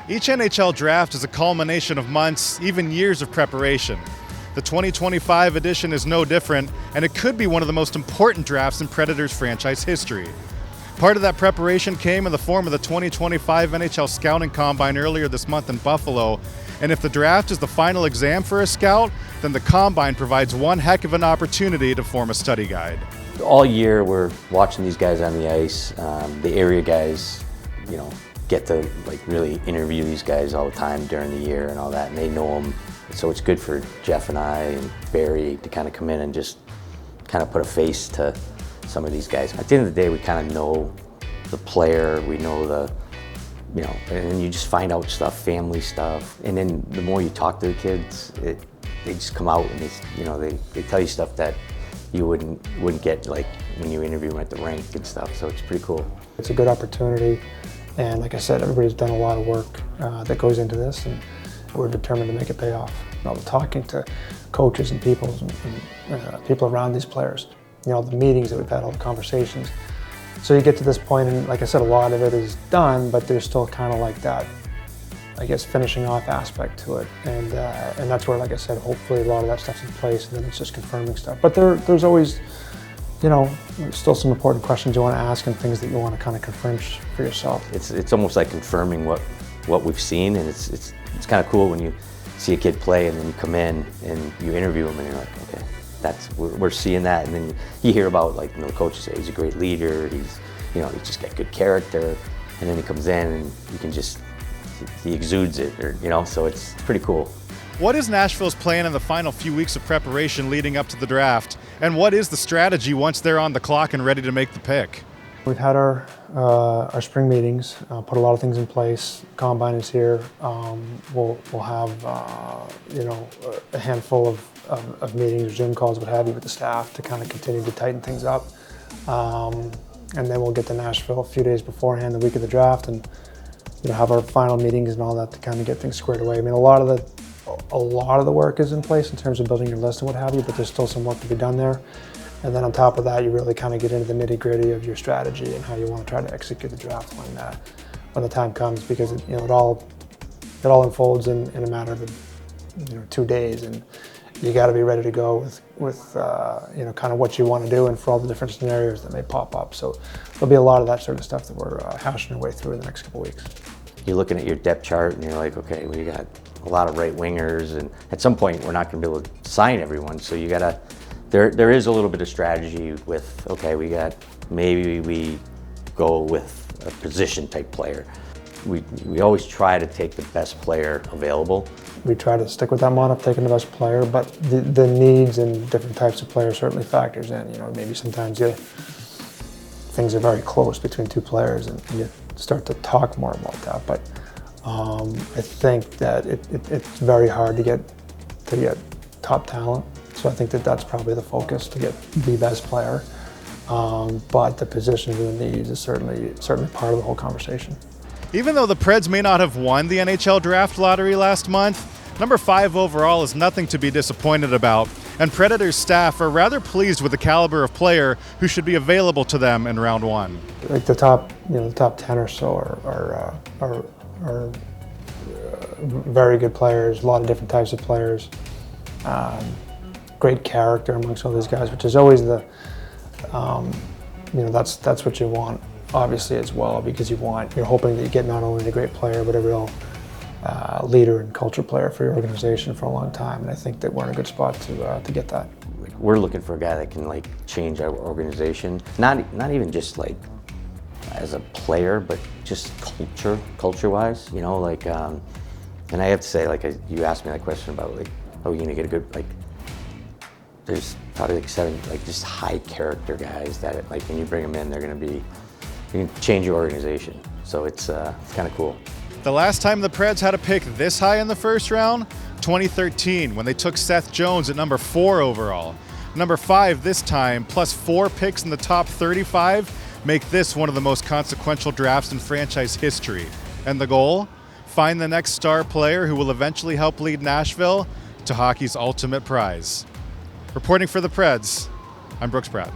Each NHL draft is a culmination of months, even years of preparation. The 2025 edition is no different, and it could be one of the most important drafts in Predators franchise history. Part of that preparation came in the form of the 2025 NHL Scouting Combine earlier this month in Buffalo, and if the draft is the final exam for a scout, then the Combine provides one heck of an opportunity to form a study guide. All year we're watching these guys on the ice, the area guys, get to really interview these guys all the time during the year and all that, and they know them. So it's good for Jeff and I and Barry to kind of come in and just kind of put a face to some of these guys. At the end of the day, we kind of know the player, we know and then you just find out stuff, family stuff, and then the more you talk to the kids, they just come out and they tell you stuff that you wouldn't get when you interview them at the rink and stuff. So it's pretty cool. It's a good opportunity. And like I said, everybody's done a lot of work that goes into this, and we're determined to make it pay off. We're talking to coaches and people around these players, the meetings that we've had, all the conversations. So you get to this point, and like I said, a lot of it is done, but there's still kind of that, finishing off aspect to it. And that's where, like I said, hopefully a lot of that stuff's in place, and then it's just confirming stuff. But there's always, still some important questions you want to ask and things that you want to kind of confirm for yourself. It's almost like confirming what we've seen, and it's kind of cool when you see a kid play and then you come in and you interview him and you're like, okay, we're seeing that, and then you hear about the coaches say he's a great leader, he's just got good character, and then he comes in and you can just he exudes it, so it's pretty cool. What is Nashville's plan in the final few weeks of preparation leading up to the draft? And what is the strategy once they're on the clock and ready to make the pick? We've had our spring meetings, put a lot of things in place. Combine is here. We'll have a handful of meetings, Zoom calls, what have you, with the staff to kind of continue to tighten things up. And then we'll get to Nashville a few days beforehand, the week of the draft, and have our final meetings and all that to kind of get things squared away. I mean, a lot of the work is in place in terms of building your list and what have you, but there's still some work to be done there. And then on top of that, you really kind of get into the nitty-gritty of your strategy and how you want to try to execute the draft when the time comes, because it all unfolds in a matter of 2 days, and you got to be ready to go with kind of what you want to do and for all the different scenarios that may pop up. So there'll be a lot of that sort of stuff that we're hashing our way through in the next couple of weeks. You're looking at your depth chart and you're like, okay, we got a lot of right wingers, and at some point we're not going to be able to sign everyone, so you got to. There is a little bit of strategy with, okay, maybe we go with a position type player. We always try to take the best player available. We try to stick with that model of taking the best player, but the needs and different types of players certainly factors in. Maybe sometimes things are very close between two players and you start to talk more about that. But I think that it's very hard to get top talent. So I think that's probably the focus, to get the best player. But the positions and the needs is certainly part of the whole conversation. Even though the Preds may not have won the NHL Draft Lottery last month, number 5 overall is nothing to be disappointed about, and Predators staff are rather pleased with the caliber of player who should be available to them in round 1. The top 10 or so are very good players, a lot of different types of players. Great character amongst all these guys, which is always that's what you want, obviously, as well, because you're hoping that you get not only a great player but a real leader and culture player for your organization for a long time. And I think that we're in a good spot to get that. We're looking for a guy that can change our organization, not even just as a player, but just culture-wise. And I have to say, you asked me that question about are we going to get a good there's probably 7 just high character guys that when you bring them in, you can change your organization. So it's kind of cool. The last time the Preds had a pick this high in the first round, 2013, when they took Seth Jones at number 4 overall. Number 5 this time, plus 4 picks in the top 35, make this one of the most consequential drafts in franchise history. And the goal? Find the next star player who will eventually help lead Nashville to hockey's ultimate prize. Reporting for the Preds, I'm Brooks Bratten.